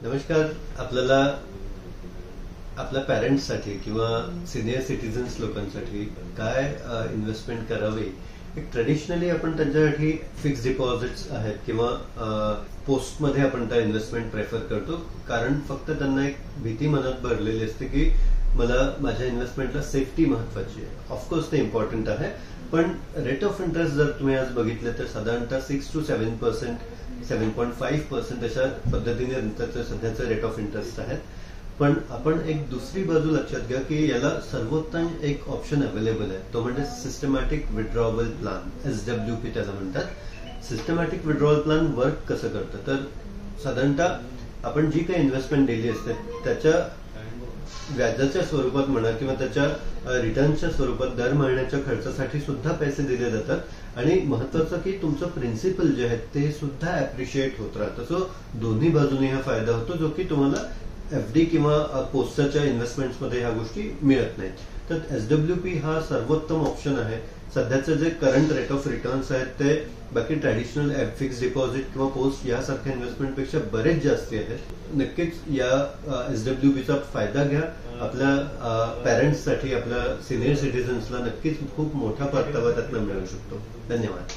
नमस्कार. आपल्याला आपल्या पॅरेंट्ससाठी किंवा सिनियर सिटीजन्स लोकांसाठी काय इन्व्हेस्टमेंट करावी. एक ट्रेडिशनली आपण त्यांच्यासाठी फिक्स डिपॉझिट्स आहेत किंवा पोस्टमध्ये आपण त्या इन्व्हेस्टमेंट प्रेफर करतो, कारण फक्त त्यांना एक भीती मनात भरलेली असते की मला माझ्या इन्व्हेस्टमेंटला सेफ्टी महत्वाची आहे. ऑफकोर्स ते इम्पॉर्टंट आहे, पण रेट ऑफ इंटरेस्ट जर तुम्ही आज बघितलं तर साधारणतः 6 to 7%, 7.5% अशा पद्धतीने सध्याचे रेट ऑफ इंटरेस्ट आहेत. पण आपण एक दुसरी बाजू लक्षात घ्या की याला सर्वोत्तम एक ऑप्शन अवेलेबल आहे, तो म्हणजे सिस्टमॅटिक विड्रॉवल प्लॅन, SWP त्याला म्हणतात. सिस्टमॅटिक विड्रॉवल प्लॅन वर्क कसं करतं तर साधारणतः आपण जी काही इन्व्हेस्टमेंट दिली असते त्याच्या व्याजाच्या स्वरूपात म्हणा किंवा त्याच्या रिटर्नच्या स्वरूपात दर महिन्याच्या खर्चासाठी सुद्धा पैसे दिले जातात आणि महत्वाचं की तुमचं प्रिन्सिपल जे आहे ते सुद्धा अप्रिशिएट होत राहतं. सो दोन्ही बाजूने हा फायदा होतो, जो की तुम्हाला FD किंवा पोस्टच्या इन्व्हेस्टमेंट्समध्ये ह्या गोष्टी मिळत नाहीत. तर SWP हा सर्वोत्तम ऑप्शन आहे. सध्याचे जे करंट रेट ऑफ रिटर्न्स आहेत ते बाकी ट्रॅडिशनल फिक्स डिपॉझिट किंवा पोस्ट यासारख्या इन्व्हेस्टमेंटपेक्षा बरेच जास्ती आहेत. नक्कीच या SWPचा फायदा घ्या. आपल्या पॅरेंट्ससाठी, आपल्या सिनियर सिटीजन्सला नक्कीच खूप मोठा परतावा त्यातनं मिळू शकतो. धन्यवाद.